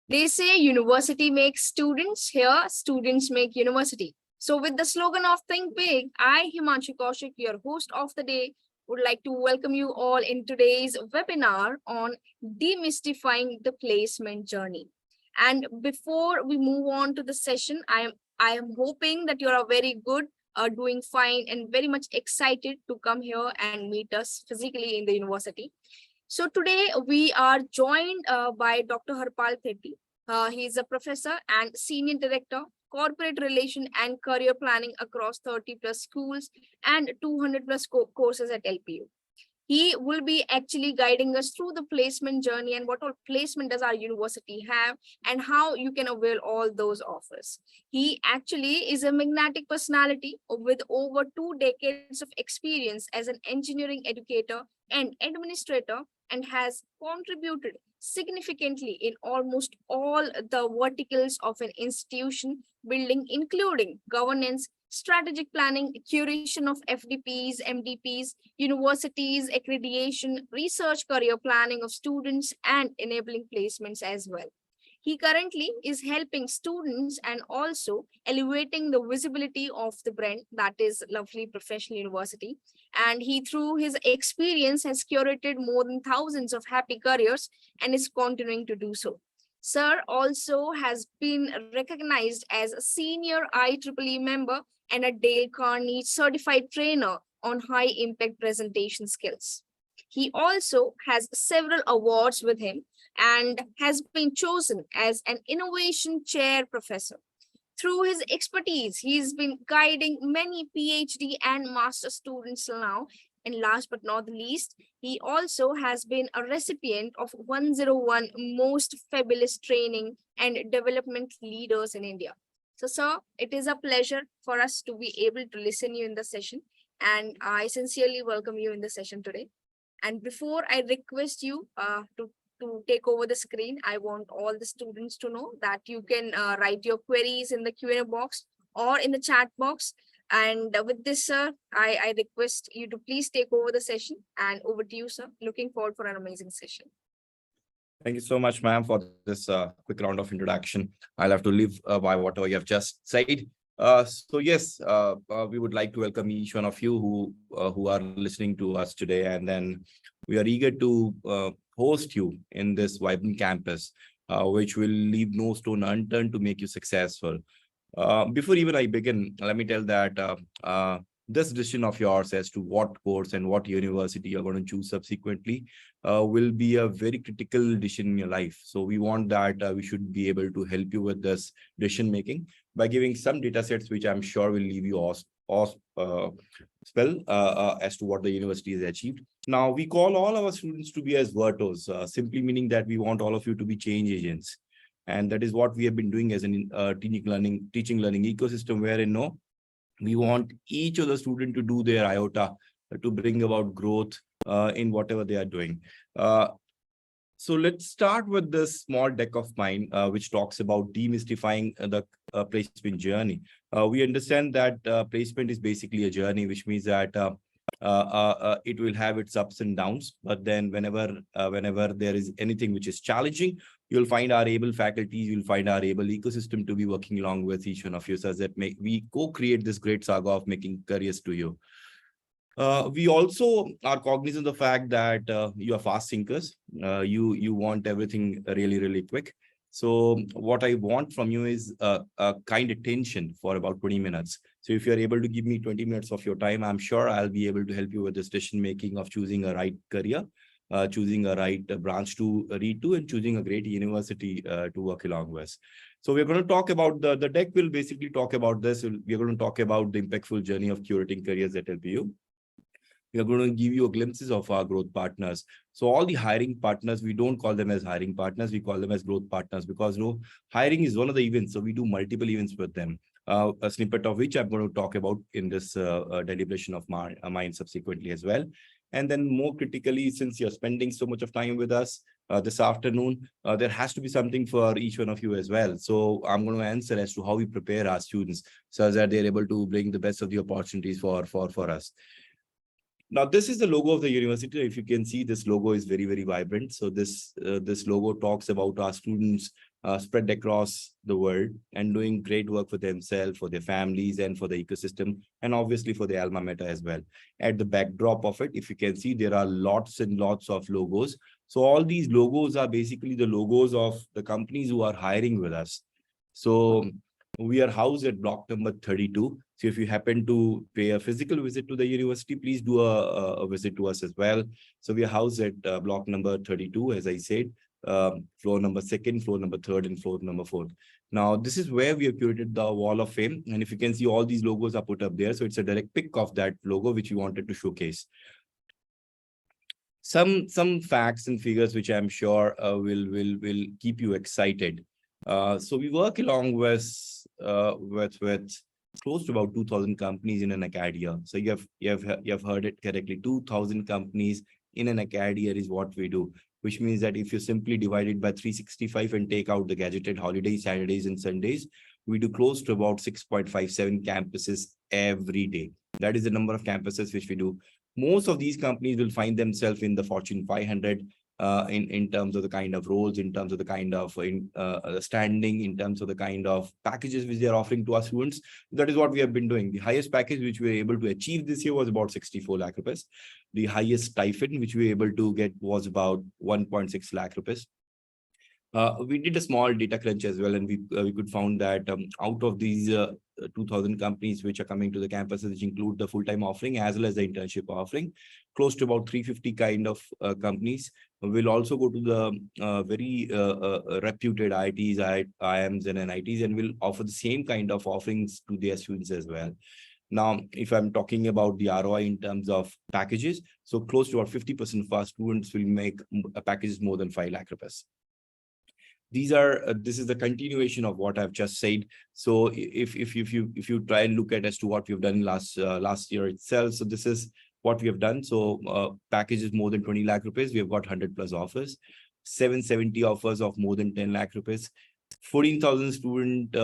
They say university makes students, here students make university. So with the slogan of Think Big, I, Himanshu Kaushik, your host of the day, would like to welcome you all in today's webinar on demystifying the placement journey. And before we move on to the session, I am hoping that you are very good, doing fine, and very much excited to come here and meet us physically in the university. So today we are joined by Dr. Harpal Thetty. He is a professor and senior director, corporate relation and career planning across 30 plus schools and 200 plus courses at LPU. He will be actually guiding us through the placement journey and what all placement does our university have and how you can avail all those offers. He actually is a magnetic personality with over 2 decades of experience as an engineering educator and administrator, and has contributed significantly in almost all the verticals of an institution building, including governance, strategic planning, curation of FDPs, MDPs, universities, accreditation, research career planning of students, and enabling placements as well. He currently is helping students and also elevating the visibility of the brand, that is Lovely Professional University. And he, through his experience, has curated more than thousands of happy careers and is continuing to do so. Sir also has been recognized as a senior IEEE member and a Dale Carnegie certified trainer on high impact presentation skills. He also has several awards with him and has been chosen as an innovation chair professor. Through his expertise, he's been guiding many PhD and master students till now. And last but not the least, he also has been a recipient of 101 Most Fabulous Training and Development Leaders in India. So, sir, it is a pleasure for us to be able to listen you in the session. And I sincerely welcome you in the session today. And before I request you to take over the screen, I want all the students to know that you can write your queries in the Q&A box or in the chat box. And with this, sir, I request you to please take over the session, and over to you, sir. Looking forward for an amazing session. Thank you so much, ma'am, for this quick round of introduction. I'll have to live by whatever you have just said. So yes, we would like to welcome each one of you who are listening to us today, and then we are eager to host you in this vibrant campus, which will leave no stone unturned to make you successful. Before even I begin, let me tell that this decision of yours as to what course and what university you're going to choose subsequently will be a very critical decision in your life. So we want that we should be able to help you with this decision making by giving some data sets, which I'm sure will leave you as to what the university has achieved. Now, we call all our students to be as virtuos, simply meaning that we want all of you to be change agents. And that is what we have been doing as an teaching learning ecosystem, wherein we want each of the student to do their iota to bring about growth in whatever they are doing. So let's start with this small deck of mine, which talks about demystifying the placement journey. We understand that placement is basically a journey, which means that it will have its ups and downs. But then whenever there is anything which is challenging, you'll find our able faculties, you'll find our able ecosystem to be working along with each one of you, so that we co-create this great saga of making careers to you. We also are cognizant of the fact that you are fast thinkers. You want everything really, really quick. So what I want from you is a kind attention for about 20 minutes. So if you're able to give me 20 minutes of your time, I'm sure I'll be able to help you with this decision making of choosing a right career, choosing a right branch to read to, and choosing a great university to work along with. So we're going to talk about the deck will basically talk about this. We're going to talk about the impactful journey of curating careers at LPU. We are going to give you glimpses of our growth partners. So all the hiring partners, we don't call them as hiring partners, we call them as growth partners, because hiring is one of the events. So we do multiple events with them, a snippet of which I'm going to talk about in this deliberation of mine subsequently as well. And then more critically, since you're spending so much of time with us this afternoon, there has to be something for each one of you as well. So I'm going to answer as to how we prepare our students so that they're able to bring the best of the opportunities for us. Now, this is the logo of the university. If you can see, this logo is very, very vibrant. So this logo talks about our students spread across the world and doing great work for themselves, for their families, and for the ecosystem, and obviously for the alma mater as well. At the backdrop of it, if you can see, there are lots and lots of logos. So all these logos are basically the logos of the companies who are hiring with us. So we are housed at block number 32. So if you happen to pay a physical visit to the university, please do a visit to us as well. So we are housed at block number 32, as I said, floor number 2nd, floor number 3rd, and floor number 4th. Now, this is where we have curated the wall of fame. And if you can see, all these logos are put up there. So it's a direct pick of that logo, which we wanted to showcase. Some facts and figures, which I'm sure will keep you excited. So we work along with close to about 2,000 companies in an academia. So you have heard it correctly. 2,000 companies in an academia is what we do, which means that if you simply divide it by 365 and take out the gadgeted holidays, Saturdays and Sundays, we do close to about 6.57 campuses every day. That is the number of campuses which we do. Most of these companies will find themselves in the Fortune 500 in terms of the kind of roles, in terms of the kind of standing, in terms of the kind of packages which they are offering to our students. That is what we have been doing. The highest package which we were able to achieve this year was about 64 lakh rupees. The highest stipend which we were able to get was about 1.6 lakh rupees. We did a small data crunch as well, and we could found that out of these 2,000 companies which are coming to the campuses, which include the full-time offering as well as the internship offering, close to about 350 kind of companies will also go to the very reputed IITs, IIMs, and NITs, and will offer the same kind of offerings to their students as well. Now, if I'm talking about the ROI in terms of packages, so close to about 50% of our students will make packages more than 5 lakh rupees. This is the continuation of what I've just said. So if you try and look at as to what we've done last year itself, so this is what we have done. So packages more than 20 lakh rupees, we have got 100 plus offers, 770 offers of more than 10 lakh rupees, 14,000 student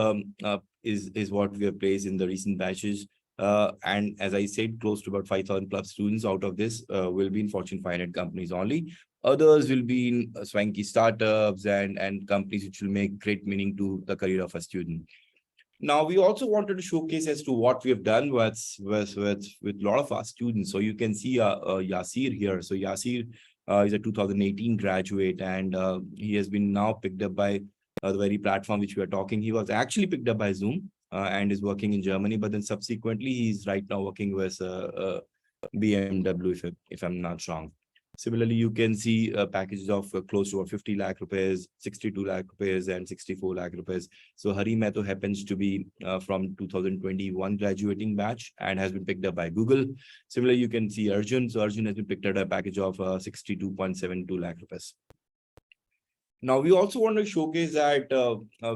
is what we have placed in the recent batches. And as I said, close to about 5,000 plus students out of this will be in Fortune 500 companies only. Others will be in swanky startups and companies which will make great meaning to the career of a student. Now, we also wanted to showcase as to what we have done with a lot of our students. So you can see Yasir here. So Yasir is a 2018 graduate, and he has been now picked up by the very platform which we are talking. He was actually picked up by Zoom and is working in Germany, but then subsequently he's right now working with BMW, if I'm not wrong. Similarly, you can see packages of close to 50 lakh rupees, 62 lakh rupees, and 64 lakh rupees. So Hari Mehto happens to be from 2021 graduating batch and has been picked up by Google. Similarly, you can see Arjun. So Arjun has been picked up a package of 62.72 lakh rupees. Now, we also want to showcase that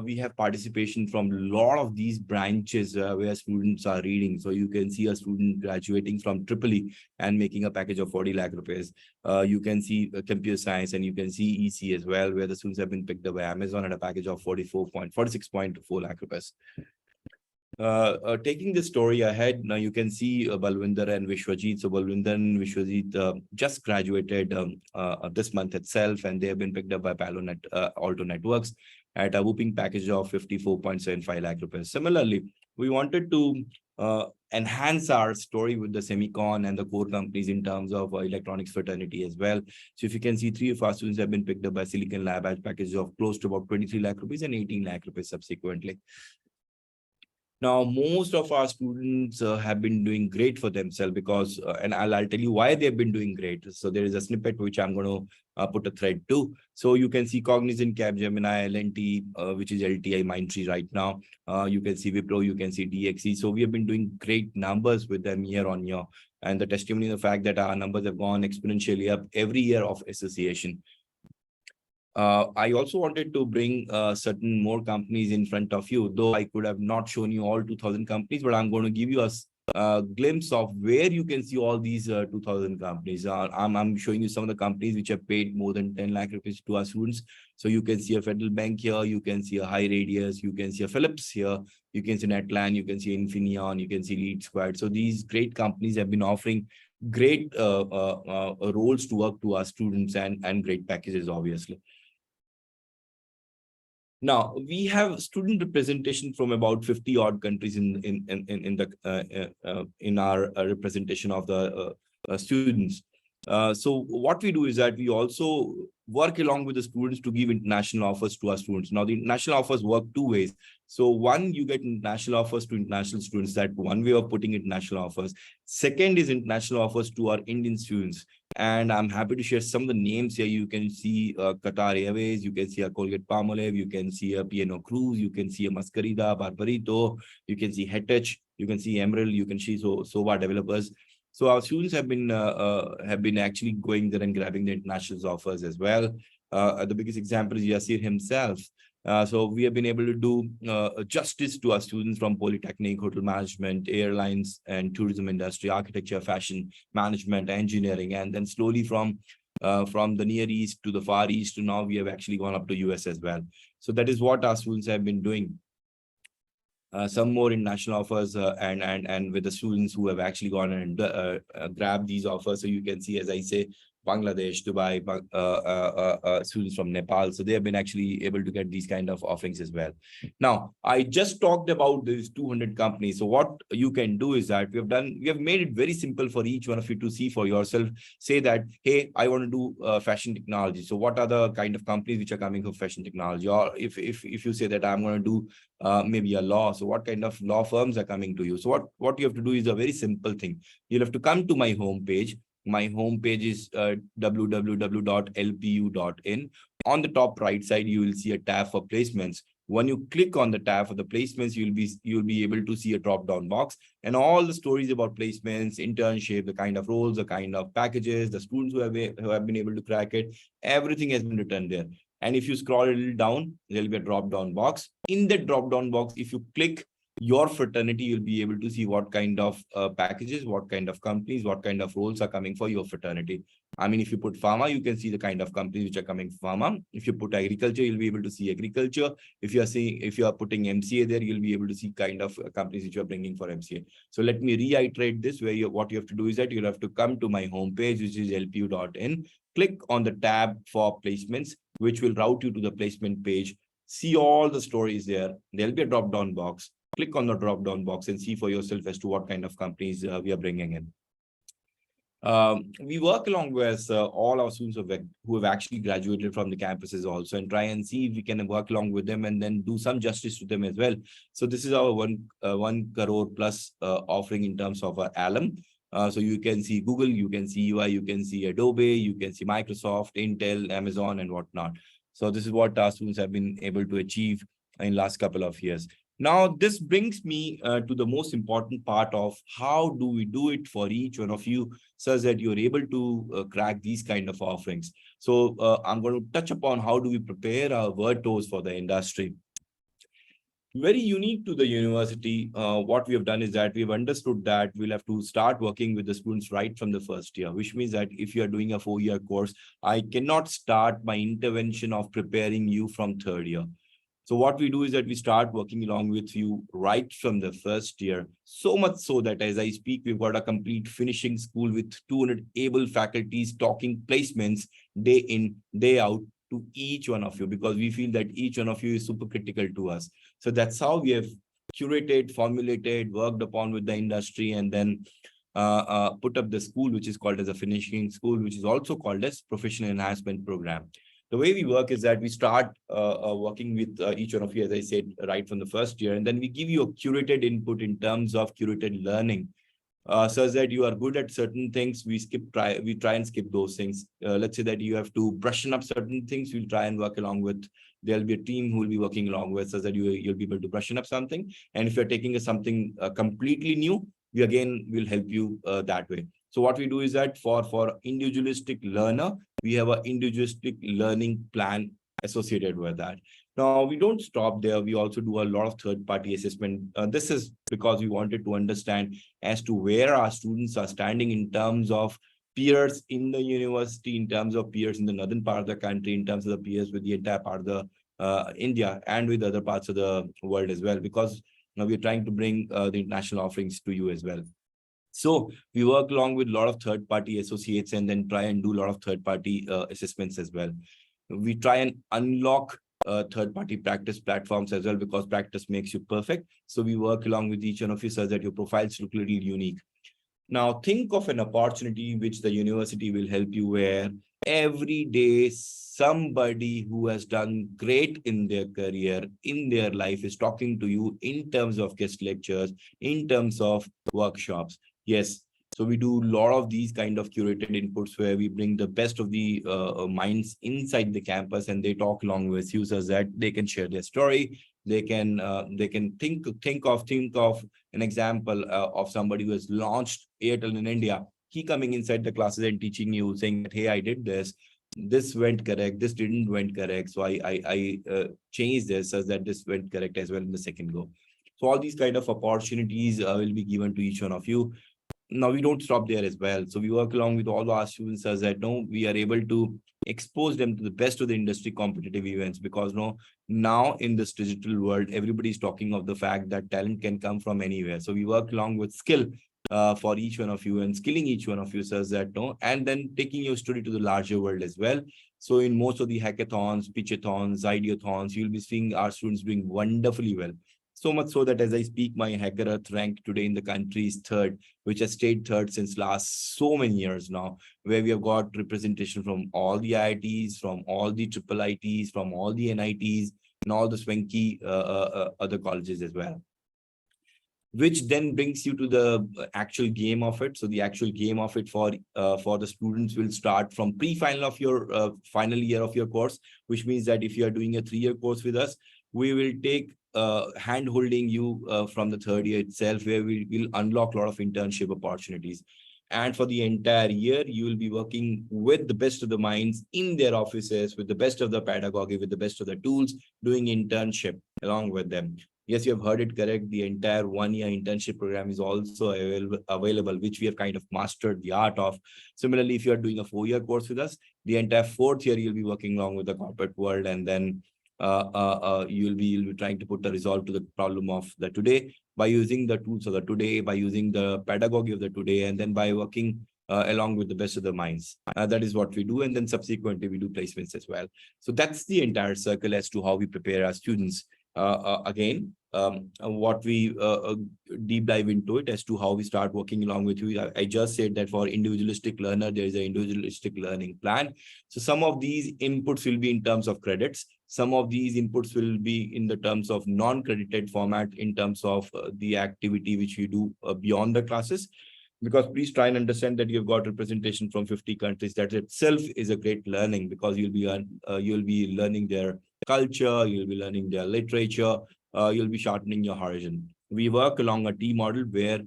we have participation from a lot of these branches where students are reading. So you can see a student graduating from EEE and making a package of 40 lakh rupees. You can see computer science, and you can see EC as well, where the students have been picked up by Amazon at a package of 46.4 lakh rupees. Taking this story ahead, now you can see Balwinder and Vishwajit. So Balwinder and Vishwajit just graduated this month itself, and they have been picked up by Alto Networks at a whooping package of 54.75 lakh rupees. Similarly, we wanted to enhance our story with the semicon and the core companies in terms of electronics fraternity as well. So if you can see, 3 of our students have been picked up by Silicon Lab at packages of close to about 23 lakh rupees and 18 lakh rupees subsequently. Now, most of our students have been doing great for themselves because, and I'll tell you why they've been doing great. So there is a snippet which I'm going to put a thread to. So you can see Cognizant, Capgemini, L&T, which is LTI Mindtree right now. You can see Wipro, you can see DXC. So we have been doing great numbers with them year on year. And the testimony of the fact that our numbers have gone exponentially up every year of association. I also wanted to bring certain more companies in front of you, though I could have not shown you all 2,000 companies, but I'm going to give you a glimpse of where you can see all these 2,000 companies. I'm showing you some of the companies which have paid more than 10 lakh rupees to our students. So you can see a Federal Bank here, you can see a High Radius, you can see a Philips here, you can see Netland, you can see Infineon, you can see Lead Squad. So these great companies have been offering great roles to work to our students and great packages, obviously. Now we have student representation from about 50 odd countries in our representation of the students. So what we do is that we also work along with the students to give international offers to our students. Now the international offers work two ways. So one, you get international offers to international students. That one way of putting international offers. Second is international offers to our Indian students. And I'm happy to share some of the names here. You can see Qatar Airways, you can see a Colgate Palmolive, you can see a P&O Cruise, you can see a Mascarida, Barbarito, you can see Hetech, you can see Emerald, you can see Sova developers. So our students have been actually going there and grabbing the international offers as well. The biggest example is Yasir himself. So we have been able to do justice to our students from Polytechnic, hotel management, airlines and tourism industry, architecture, fashion, management, engineering, and then slowly from the Near East to the Far East to now we have actually gone up to US as well. So that is what our students have been doing. Some more international offers and with the students who have actually gone and grabbed these offers. So you can see, as I say, Bangladesh, Dubai, students from Nepal. So they have been actually able to get these kind of offerings as well. Now, I just talked about these 200 companies. So what you can do is that we have made it very simple for each one of you to see for yourself. Say that, hey, I want to do fashion technology. So what are the kind of companies which are coming for fashion technology? Or if you say that I'm going to do maybe a law. So what kind of law firms are coming to you? So what you have to do is a very simple thing. You'll have to come to my homepage. My homepage is www.lpu.in. On the top right side, you will see a tab for placements. When you click on the tab for the placements, you'll be able to see a drop-down box and all the stories about placements, internship, the kind of roles, the kind of packages, the students who have been able to crack it. Everything has been written there. And if you scroll a little down, there'll be a drop-down box. In that drop-down box, if you click your fraternity, you'll be able to see what kind of packages, what kind of companies, what kind of roles are coming for your fraternity. I mean, if you put pharma, you can see the kind of companies which are coming for pharma. If you put agriculture, you'll be able to see agriculture. If you are putting MCA there, you'll be able to see kind of companies which you are bringing for MCA. So let me reiterate this, where what you have to do is that you'll have to come to my homepage, which is lpu.in, click on the tab for placements, which will route you to the placement page. See all the stories there. There'll be a drop-down box. Click on the drop-down box and see for yourself as to what kind of companies we are bringing in. We work along with all our students who have actually graduated from the campuses also, and try and see if we can work along with them and then do some justice to them as well. So this is our 1 crore plus offering in terms of our alum. So you can see Google, you can see UI, you can see Adobe, you can see Microsoft, Intel, Amazon, and whatnot. So this is what our students have been able to achieve in last couple of years. Now, this brings me to the most important part of how do we do it for each one of you, such that you're able to crack these kind of offerings. So I'm going to touch upon how do we prepare our virtuos for the industry. Very unique to the university, what we have done is that we've understood that we'll have to start working with the students right from the first year, which means that if you are doing a 4-year course, I cannot start my intervention of preparing you from 3rd year. So what we do is that we start working along with you right from the first year, so much so that as I speak, we've got a complete finishing school with 200 able faculties talking placements day in, day out to each one of you, because we feel that each one of you is super critical to us. So that's how we have curated, formulated, worked upon with the industry, and then put up the school, which is called as a finishing school, which is also called as professional enhancement program. The way we work is that we start working with each one of you, as I said, right from the first year, and then we give you a curated input in terms of curated learning, such that you are good at certain things. We try and skip those things. Let's say that you have to brush up certain things. We'll try and work along with. There'll be a team who will be working along with, so that you'll be able to brush up something. And if you're taking something completely new, we again will help you that way. So what we do is that for individualistic learner, we have an individualistic learning plan associated with that. Now, we don't stop there. We also do a lot of third-party assessment. This is because we wanted to understand as to where our students are standing in terms of peers in the university, in terms of peers in the northern part of the country, in terms of the peers with the entire part of the India, and with other parts of the world as well, because now we're trying to bring the international offerings to you as well. So we work along with a lot of third-party associates and then try and do a lot of third-party assessments as well. We try and unlock third-party practice platforms as well, because practice makes you perfect. So we work along with each one of you so that your profiles look a little unique. Now, think of an opportunity which the university will help you, where every day somebody who has done great in their career, in their life, is talking to you in terms of guest lectures, in terms of workshops. Yes. So we do a lot of these kind of curated inputs where we bring the best of the minds inside the campus, and they talk along with users that they can share their story. They can think of an example of somebody who has launched Airtel in India. He coming inside the classes and teaching you, saying that, hey, I did this. This went correct. This didn't went correct. So I changed this so that this went correct as well in the second go. So all these kind of opportunities will be given to each one of you. Now we don't stop there as well. So we work along with all our students as that no, we are able to expose them to the best of the industry competitive events, because no, now in this digital world, everybody's talking of the fact that talent can come from anywhere. So we work along with skill for each one of you and skilling each one of you says that no, and then taking your story to the larger world as well. So in most of the hackathons, pitchathons, ideathons, you'll be seeing our students doing wonderfully well. So much so that as I speak, my Hacker Earth rank today in the country is third, which has stayed third since last so many years now, where we have got representation from all the IITs, from all the triple ITs, from all the NITs, and all the swanky other colleges as well. Which then brings you to the actual game of it. So the actual game of it for the students will start from pre-final of your final year of your course, which means that if you are doing a 3-year course with us, we will take hand holding you from the 3rd year itself, where we will unlock a lot of internship opportunities. And for the entire year, you will be working with the best of the minds in their offices, with the best of the pedagogy, with the best of the tools, doing internship along with them. Yes, you have heard it correct. The entire 1-year internship program is also available, which we have kind of mastered the art of. Similarly, if you are doing a 4-year course with us, the entire 4th year, you'll be working along with the corporate world, and then you'll be trying to put a resolve to the problem of the today by using the tools of the today, by using the pedagogy of the today, and then by working along with the best of the minds. That is what we do. And then subsequently, we do placements as well. So that's the entire circle as to how we prepare our students. Again, what we deep dive into it as to how we start working along with you. I just said that for individualistic learner, there is an individualistic learning plan. So some of these inputs will be in terms of credits. Some of these inputs will be in the terms of non-credited format, in terms of the activity which we do beyond the classes. Because please try and understand that you've got representation from 50 countries. That itself is a great learning, because you'll be learning their culture, you'll be learning their literature, you'll be sharpening your horizon. We work along a T model where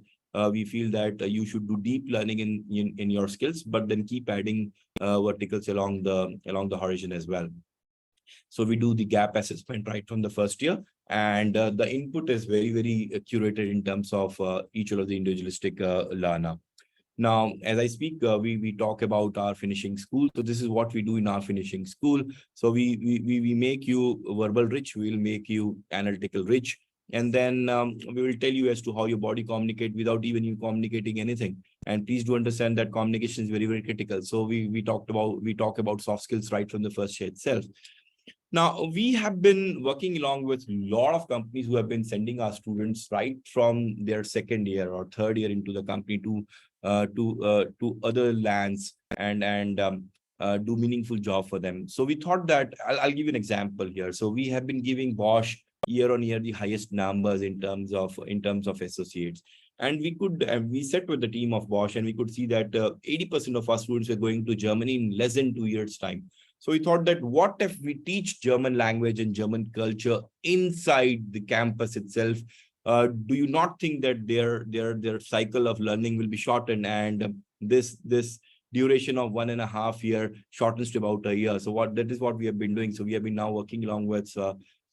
we feel that you should do deep learning in your skills, but then keep adding verticals along the horizon as well. So we do the gap assessment right from the first year, and the input is very curated in terms of each of the individualistic learner. Now, as I speak, we talk about our finishing school. So this is what we do in our finishing school. So we make you verbal rich, we will make you analytical rich, and then we will tell you as to how your body communicate without even you communicating anything. And please do understand that communication is very critical. So we talk about soft skills right from the first year itself. Now, we have been working along with a lot of companies who have been sending our students right from their 2nd year or 3rd year into the company to other lands and do meaningful job for them. So we thought that I'll give you an example here. So we have been giving Bosch year on year the highest numbers in terms of associates. And we sat with the team of Bosch, and we could see that 80% of our students were going to Germany in less than 2 years' time. So we thought that what if we teach German language and German culture inside the campus itself? Do you not think that their cycle of learning will be shortened, and this duration of 1.5 year shortens to about a year? So that is what we have been doing. So we have been now working along with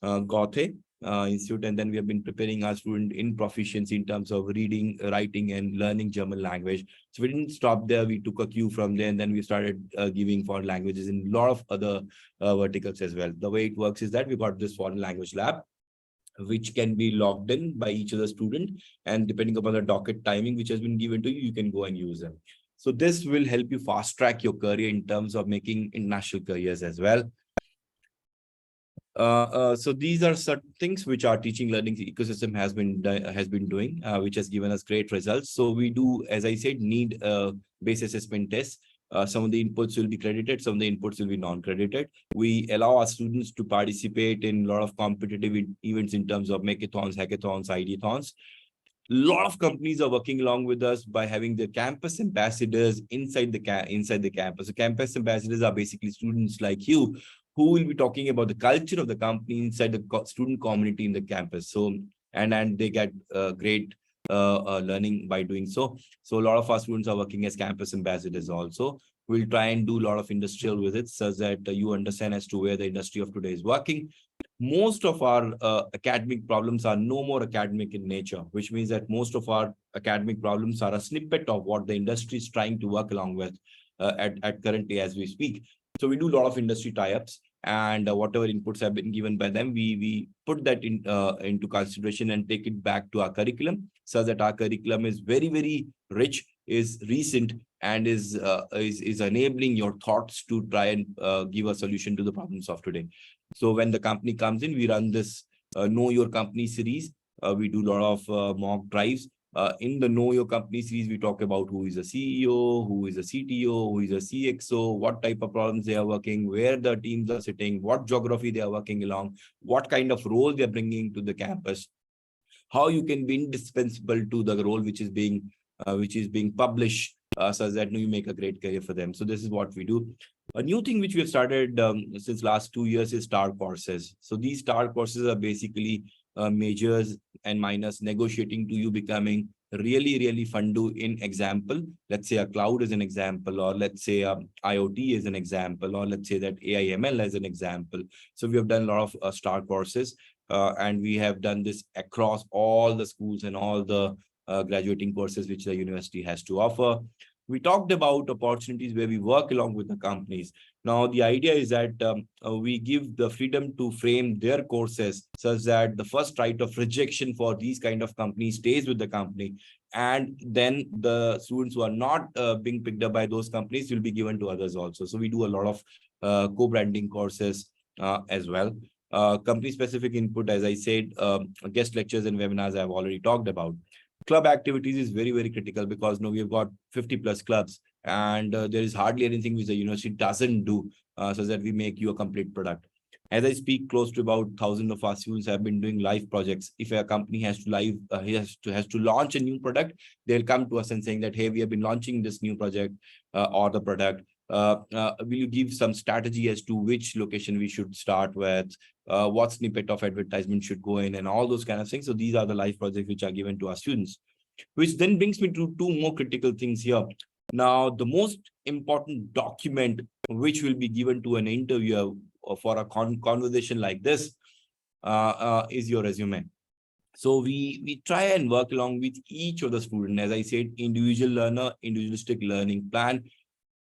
Gothe Institute, and then we have been preparing our student in proficiency in terms of reading, writing, and learning German language. So we didn't stop there. We took a cue from there, and then we started giving foreign languages in a lot of other verticals as well. The way it works is that we got this foreign language lab, which can be logged in by each of the student, and depending upon the docket timing which has been given to you, you can go and use them. So this will help you fast track your career in terms of making international careers as well. So these are certain things which our teaching learning ecosystem has been doing, which has given us great results. So we do, as I said, need base assessment tests. Some of the inputs will be credited, some of the inputs will be non-credited. We allow our students to participate in a lot of competitive events in terms of makeathons, hackathons, ideathons. A lot of companies are working along with us by having their campus ambassadors inside the campus. So campus ambassadors are basically students like you who will be talking about the culture of the company inside the student community in the campus. So and they get great learning by doing so. So a lot of our students are working as campus ambassadors also. We'll try and do a lot of industrial visits so that you understand as to where the industry of today is working. Most of our academic problems are no more academic in nature, which means that most of our academic problems are a snippet of what the industry is trying to work along with at currently as we speak. So we do a lot of industry tie-ups, and whatever inputs have been given by them, we put that into consideration and take it back to our curriculum, so that our curriculum is very rich, is recent, and is enabling your thoughts to try and give a solution to the problems of today. So when the company comes in, we run this Know Your Company series. We do a lot of mock drives. In the Know Your Company series, we talk about who is a CEO, who is a CTO, who is a CXO, what type of problems they are working, where the teams are sitting, what geography they are working along, what kind of role they are bringing to the campus, how you can be indispensable to the role which is being published, so that you make a great career for them. So this is what we do. A new thing which we have started since last 2 years is star courses. So these star courses are basically majors and minors negotiating to you becoming really fundu in example. Let's say a cloud is an example, or let's say IoT is an example, or let's say that AI ML as an example. So we have done a lot of star courses, and we have done this across all the schools and all the graduating courses which the university has to offer. We talked about opportunities where we work along with the companies. Now, the idea is that we give the freedom to frame their courses such that the first right of rejection for these kind of companies stays with the company. And then the students who are not being picked up by those companies will be given to others also. So we do a lot of co-branding courses as well. Company specific input, as I said, guest lectures and webinars I've already talked about. Club activities is very critical, because now we've got 50 plus clubs, and there is hardly anything which the university doesn't do, so that we make you a complete product. As I speak, close to about 1,000 of our students have been doing live projects. If a company has to launch a new product, they'll come to us and saying that, hey, we have been launching this new project or the product. Will you give some strategy as to which location we should start with, what snippet of advertisement should go in, and all those kind of things. So these are the live projects which are given to our students, which then brings me to two more critical things here. Now, the most important document which will be given to an interviewer for a conversation like this is your resume. So we try and work along with each of the student. As I said, individual learner, individualistic learning plan,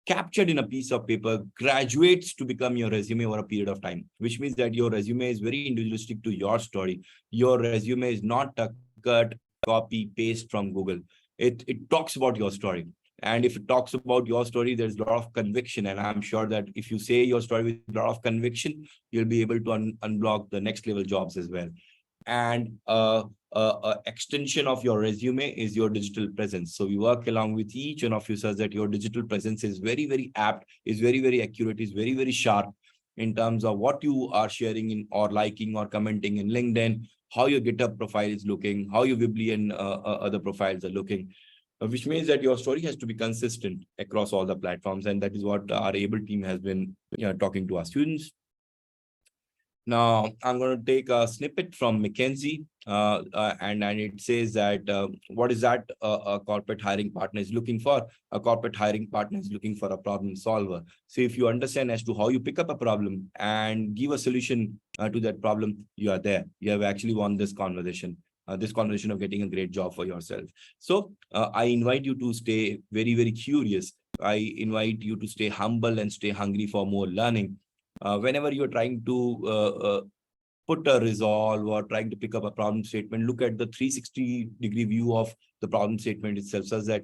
captured in a piece of paper, graduates to become your resume over a period of time, which means that your resume is very individualistic to your story. Your resume is not a cut, copy, paste from Google. It talks about your story. And if it talks about your story, there's a lot of conviction. And I'm sure that if you say your story with a lot of conviction, you'll be able to unblock the next level jobs as well. And extension of your resume is your digital presence. So we work along with each one of you so that your digital presence is very apt, is very accurate, is very sharp in terms of what you are sharing in or liking or commenting in LinkedIn, how your GitHub profile is looking, how your Weebly and other profiles are looking, which means that your story has to be consistent across all the platforms. And that is what our ABLE team has been talking to our students. Now, I'm going to take a snippet from McKinsey, and it says that what is that a corporate hiring partner is looking for? A corporate hiring partner is looking for a problem solver. So if you understand as to how you pick up a problem and give a solution to that problem, you are there. You have actually won this conversation of getting a great job for yourself. So I invite you to stay very curious. I invite you to stay humble and stay hungry for more learning. Whenever you're trying to put a resolve or trying to pick up a problem statement, look at the 360-degree view of the problem statement itself, such that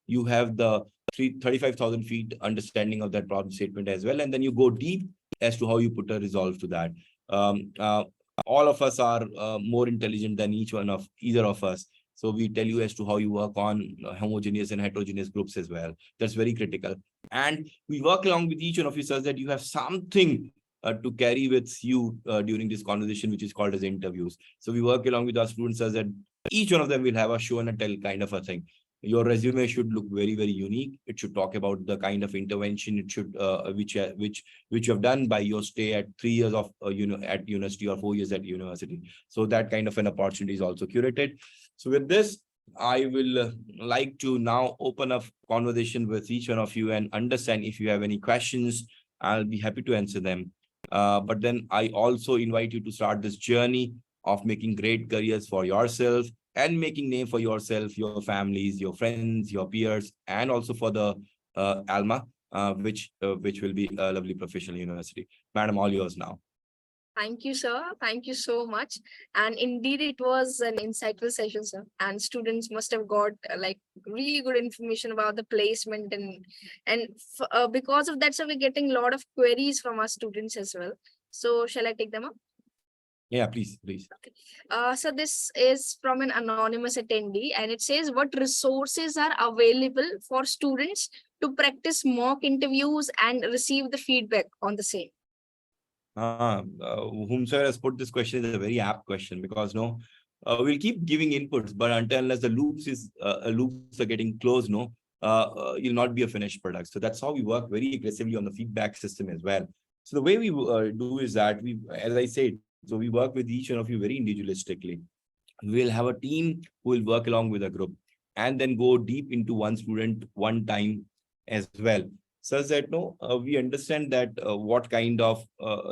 you have the 35,000 feet understanding of that problem statement as well. And then you go deep as to how you put a resolve to that. Um, uh, all of us are more intelligent than either of us. So we tell you as to how you work on homogeneous and heterogeneous groups as well. That's very critical. And we work along with each one of you such that you have something to carry with you during this conversation, which is called as interviews. So we work along with our students such that each one of them will have a show and a tell kind of a thing. Your resume should look very, very unique. It should talk about the kind of intervention it should, which you have done by your stay at 3 years of, at university, or 4 years at university. So that kind of an opportunity is also curated. So with this, I will like to now open up conversation with each one of you and understand if you have any questions. I'll be happy to answer them. But then I also invite you to start this journey of making great careers for yourself and making name for yourself, your families, your friends, your peers, and also for the Alma, which will be a lovely professional university. Madam, all yours now. Thank you, sir. Thank you so much. And indeed, it was an insightful session, sir. And students must have got like really good information about the placement, and because of that, so we're getting a lot of queries from our students as well. So shall I take them up? Yeah, please, please. Okay. So this is from an anonymous attendee, and it says, what resources are available for students to practice mock interviews and receive the feedback on the same? Whomsoever has put this question is a very apt question, because we'll keep giving inputs, but unless the loops are getting closed, you'll not be a finished product. So that's how we work very aggressively on the feedback system as well. So the way we do is that as I said, so we work with each one of you very individualistically. We'll have a team who will work along with a group and then go deep into one student one time as well. Such that we understand that what kind of,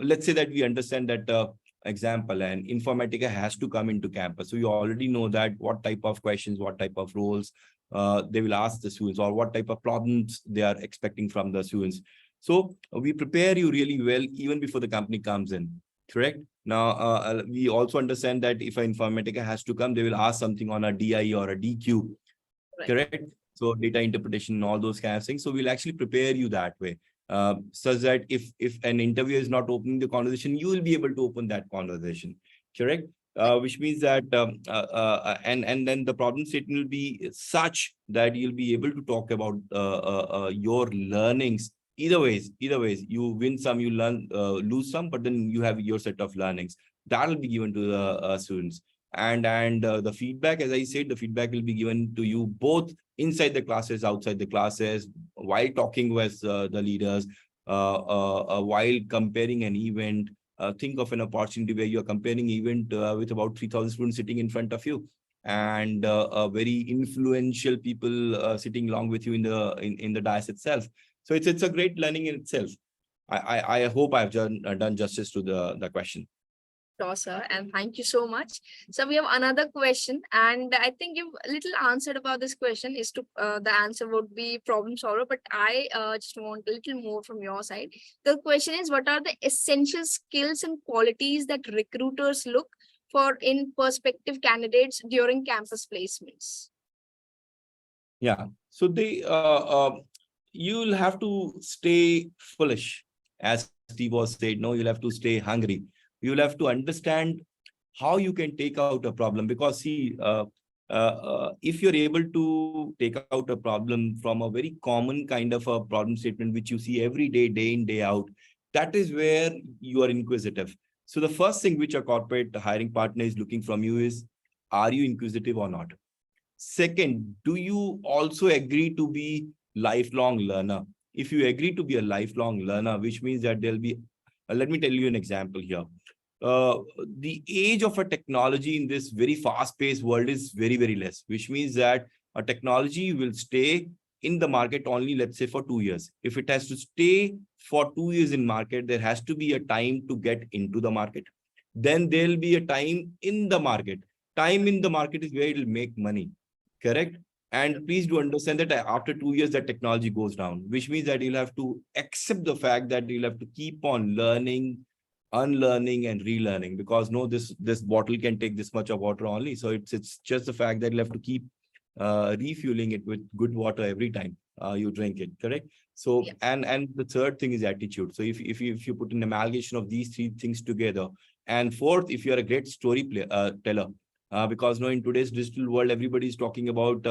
let's say that we understand that example, and Informatica has to come into campus. So you already know that what type of questions, what type of roles they will ask the students, or what type of problems they are expecting from the students. So we prepare you really well even before the company comes in, correct? Now, we also understand that if an Informatica has to come, they will ask something on a DI or a DQ, right? Correct? So data interpretation and all those kind of things. So we'll actually prepare you that way, such that if an interviewer is not opening the conversation, you will be able to open that conversation, correct? Which means that, and then the problem statement will be such that you'll be able to talk about your learnings. Either ways, you win some, you lose some, but then you have your set of learnings that will be given to the students. And the feedback, as I said, the feedback will be given to you both inside the classes, outside the classes, while talking with the leaders, while comparing an event. Think of an opportunity where you're comparing event with about 3,000 students sitting in front of you, and very influential people sitting along with you in the dais itself. So it's a great learning in itself. I hope I've done justice to the question. Sure, sir, and thank you so much. So we have another question, and I think you've a little answered about this question. Is to the answer would be problem solver, but I just want a little more from your side. The question is, what are the essential skills and qualities that recruiters look for in prospective candidates during campus placements? Yeah, so you'll have to stay foolish, as Steve was said. No, you'll have to stay hungry. You'll have to understand how you can take out a problem, because see, if you're able to take out a problem from a very common kind of a problem statement, which you see every day, day in, day out, that is where you are inquisitive. So the first thing which a corporate hiring partner is looking from you is, are you inquisitive or not? Second, do you also agree to be lifelong learner? If you agree to be a lifelong learner, which means that there'll be, let me tell you an example here. The age of a technology in this very fast-paced world is very, very less, which means that a technology will stay in the market only, let's say, for 2 years. If it has to stay for 2 years in market, there has to be a time to get into the market. Then there'll be a time in the market. Time in the market is where it'll make money, correct? And please do understand that after 2 years, that technology goes down, which means that you'll have to accept the fact that you'll have to keep on learning, unlearning and relearning, because this bottle can take this much of water only. So it's just the fact that you'll have to keep refueling it with good water every time. you drink it, correct? So, Yeah. and the third thing is attitude. So if you put an amalgamation of these three things together, and fourth, if you are a great teller, because in today's digital world, everybody is talking about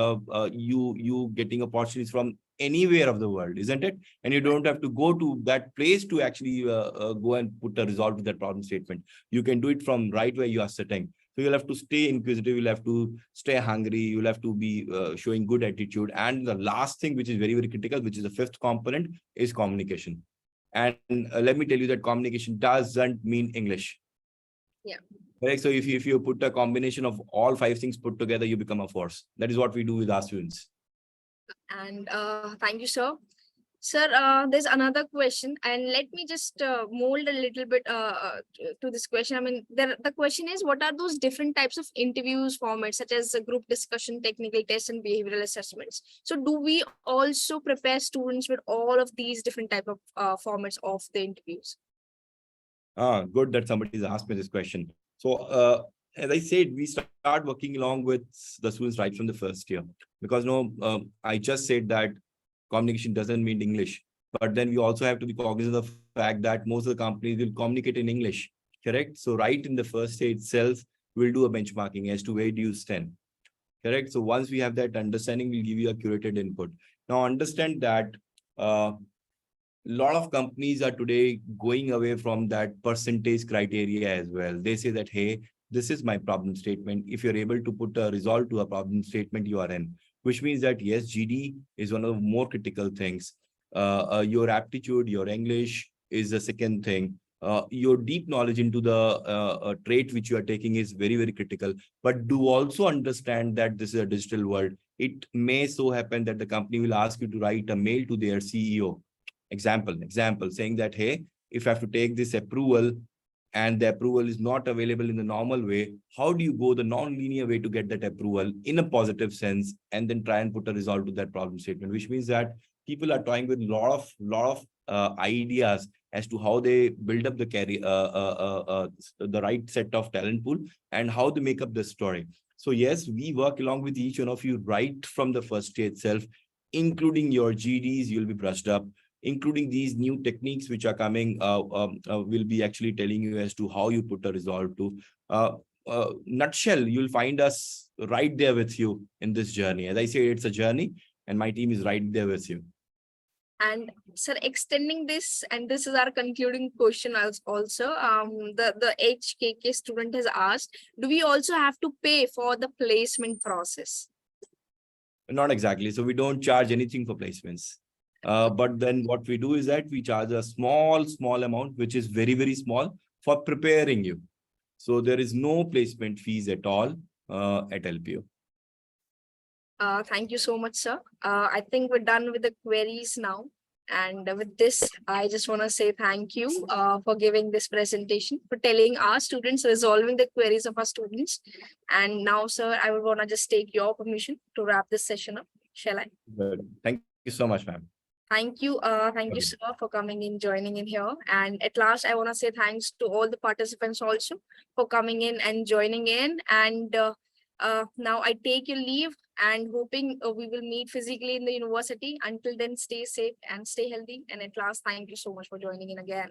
you getting opportunities from anywhere of the world, isn't it? And you don't have to go to that place to actually go and put a resolve to that problem statement. You can do it from right where you are sitting. So you'll have to stay inquisitive, you'll have to stay hungry, you'll have to be showing good attitude. And the last thing, which is very, very critical, which is the fifth component, is communication. And let me tell you that communication doesn't mean English. Yeah. Correct. So if you put a combination of all five things put together, you become a force. That is what we do with our students. And thank you, sir. Sir, there's another question, and let me just mold a little bit to this question. I mean, the question is, what are those different types of interviews formats, such as group discussion, technical tests, and behavioral assessments? So, do we also prepare students with all of these different type of formats of the interviews? Good that somebody's asked me this question. So, as I said, we start working along with the students right from the first year, because I just said that communication doesn't mean English, but then we also have to be cognizant of the fact that most of the companies will communicate in English, correct? So, right in the first day itself, we'll do a benchmarking as to where do you stand, correct? So, once we have that understanding, we'll give you a curated input. Now, understand that lot of companies are today going away from that percentage criteria as well. They say that, hey, this is my problem statement. If you're able to put a resolve to a problem statement, you are in, which means that yes, GD is one of the more critical things. Your aptitude, your English is the second thing. Your deep knowledge into the trait which you are taking is very, very critical. But do also understand that this is a digital world. It may so happen that the company will ask you to write a mail to their CEO. Example, saying that, hey, if I have to take this approval and the approval is not available in the normal way, how do you go the non-linear way to get that approval in a positive sense, and then try and put a resolve to that problem statement? Which means that people are toying with lot of ideas as to how they build up the career, the right set of talent pool, and how they make up the story. So yes, we work along with each one of you right from the first day itself, including your GDs. You'll be brushed up, including these new techniques which are coming. Will be actually telling you as to how you put a resolve to. Nutshell, you'll find us right there with you in this journey. As I say, it's a journey, and my team is right there with you. And sir, extending this, and this is our concluding question also, the HKK student has asked, do we also have to pay for the placement process? Not exactly. So we don't charge anything for placements. But then what we do is that we charge a small amount, which is very, very small, for preparing you. So there is no placement fees at all at LPU. Thank you so much, sir. I think we're done with the queries now. And with this, I just want to say thank you for giving this presentation, for telling our students, resolving the queries of our students. And now, sir, I would want to just take your permission to wrap this session up. Shall I? Good. Thank you so much, ma'am. Thank you, sir, for coming in, joining in here. And at last, I want to say thanks to all the participants also for coming in and joining in. And now I take your leave, and hoping we will meet physically in the university. Until then, stay safe and stay healthy. And at last, thank you so much for joining in again.